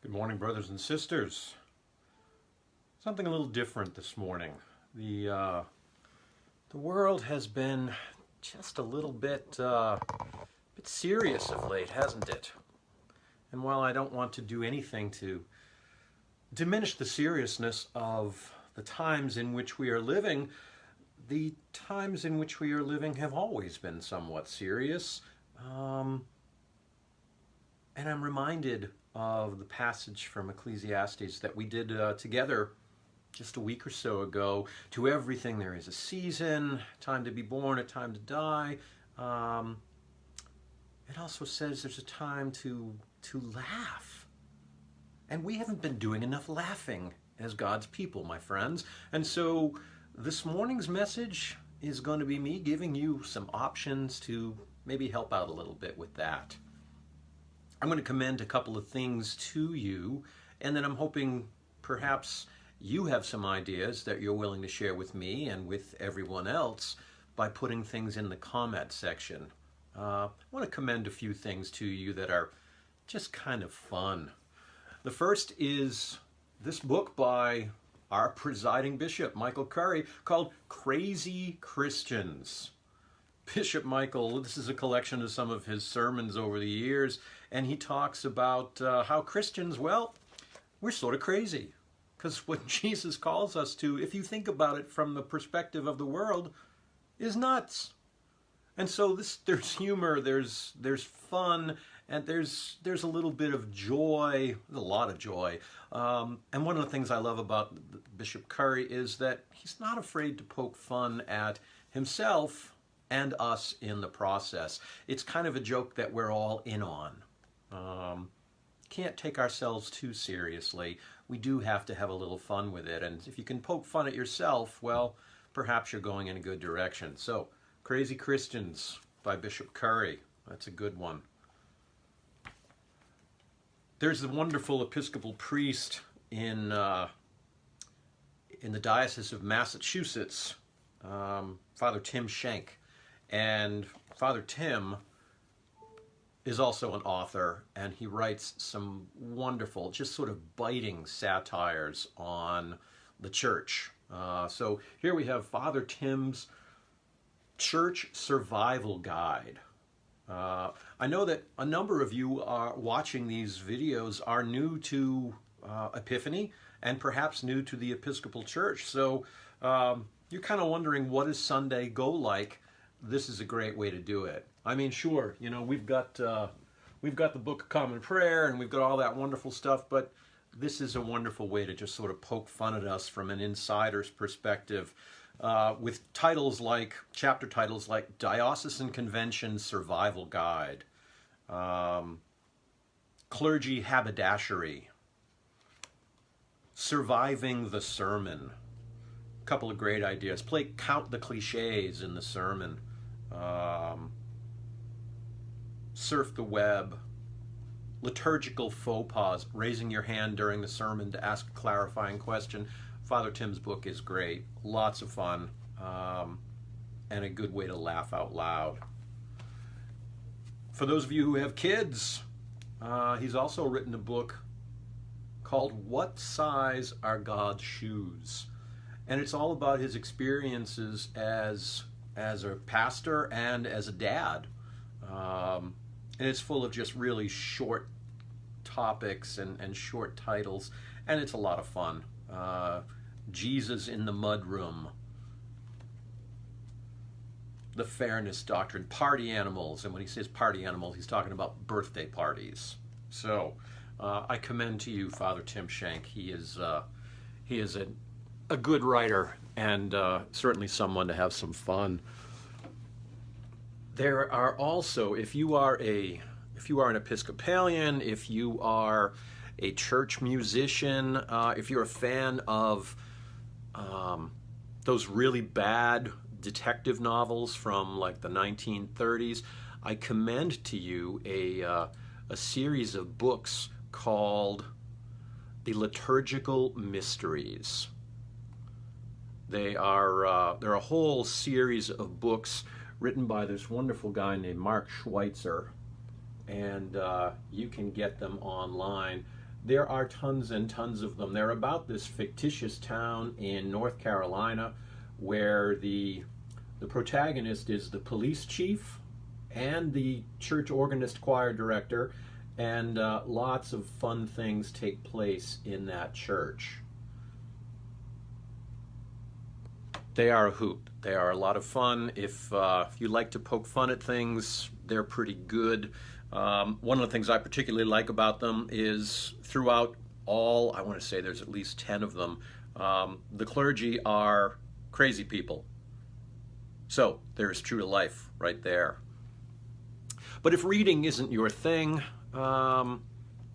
Good morning, brothers and sisters. Something a little different this morning. The world has been just a little bit serious of late, hasn't it? And while I don't want to do anything to diminish the seriousness of the times in which we are living, the times in which we are living have always been somewhat serious. And I'm reminded of the passage from Ecclesiastes that we did together just a week or so ago. To everything there is a season, time to be born, a time to die. It also says there's a time to laugh. And we haven't been doing enough laughing as God's people, my friends. And so this morning's message is going to be me giving you some options to maybe help out a little bit with that. I'm going to commend a couple of things to you, and then I'm hoping perhaps you have some ideas that you're willing to share with me and with everyone else by putting things in the comment section. I want to commend a few things to you that are just kind of fun. The first is this book by our presiding bishop, Michael Curry, called Crazy Christians. Bishop Michael, this is a collection of some of his sermons over the years, and he talks about how Christians, well, we're sort of crazy. Because what Jesus calls us to, if you think about it from the perspective of the world, is nuts. And so there's humor, there's fun, and there's a little bit of joy, a lot of joy. And one of the things I love about Bishop Curry is that he's not afraid to poke fun at himself and us in the process. It's kind of a joke that we're all in on. Can't take ourselves too seriously. We do have to have a little fun with it. And if you can poke fun at yourself, well, perhaps you're going in a good direction. So, Crazy Christians by Bishop Curry. That's a good one. There's a wonderful Episcopal priest in the Diocese of Massachusetts, Father Tim Schenck. And Father Tim is also an author, and he writes some wonderful, just sort of biting satires on the church. So here we have Father Tim's Church Survival Guide. I know that a number of you are watching these videos are new to Epiphany and perhaps new to the Episcopal Church. So you're kind of wondering, what does Sunday go like? This is a great way to do it. I mean, sure, you know, we've got the Book of Common Prayer and we've got all that wonderful stuff, but this is a wonderful way to just sort of poke fun at us from an insider's perspective, with titles like, chapter titles like Diocesan Convention Survival Guide, Clergy Haberdashery, Surviving the Sermon. A couple of great ideas. Count the cliches in the sermon. Surf the web. Liturgical faux pas, raising your hand during the sermon to ask a clarifying question. Father Tim's book is great. Lots of fun. And a good way to laugh out loud. For those of you who have kids, he's also written a book called What Size Are God's Shoes? And it's all about his experiences as a pastor and as a dad. And it's full of just really short topics and short titles. And it's a lot of fun. Jesus in the Mudroom. The Fairness Doctrine. Party Animals. And when he says party animals, he's talking about birthday parties. So I commend to you Father Tim Schenck. He is a good writer, and certainly someone to have some fun. There are also, if you are an Episcopalian, if you are a church musician, if you're a fan of those really bad detective novels from like the 1930s, I commend to you a series of books called The Liturgical Mysteries. They're a whole series of books written by this wonderful guy named Mark Schweitzer, and you can get them online. There are tons and tons of them. They're about this fictitious town in North Carolina where the protagonist is the police chief and the church organist choir director, and lots of fun things take place in that church. They are a hoot. They are a lot of fun. If you like to poke fun at things, they're pretty good. One of the things I particularly like about them is throughout all, I want to say there's at least 10 of them, the clergy are crazy people. So there's true to life right there. But if reading isn't your thing, there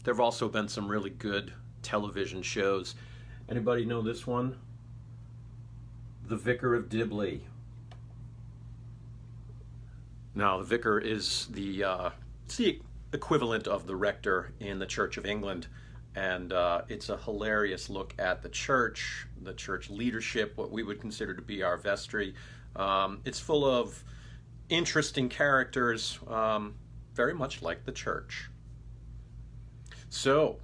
have also been some really good television shows. Anybody know this one? The Vicar of Dibley. Now, the vicar is it's the equivalent of the rector in the Church of England, and it's a hilarious look at the church leadership, what we would consider to be our vestry. It's full of interesting characters, very much like the church. So,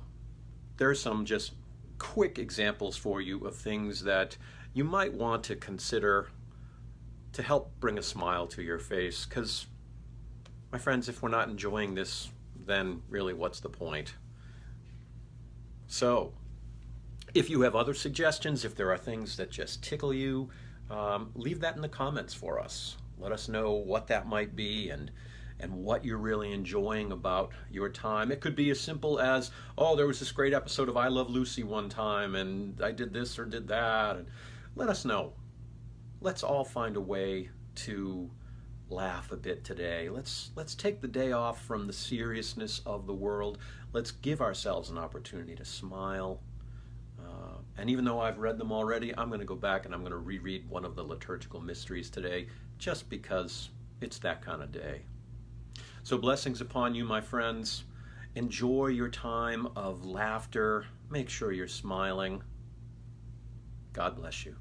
there are some just quick examples for you of things that you might want to consider to help bring a smile to your face, because, my friends, if we're not enjoying this, then really what's the point? So, if you have other suggestions, if there are things that just tickle you, leave that in the comments for us. Let us know what that might be and what you're really enjoying about your time. It could be as simple as, oh, there was this great episode of I Love Lucy one time, and I did this or did that. And let us know. Let's all find a way to laugh a bit today. Let's take the day off from the seriousness of the world. Let's give ourselves an opportunity to smile. And even though I've read them already, I'm going to go back and I'm going to reread one of the liturgical mysteries today, just because it's that kind of day. So blessings upon you, my friends. Enjoy your time of laughter. Make sure you're smiling. God bless you.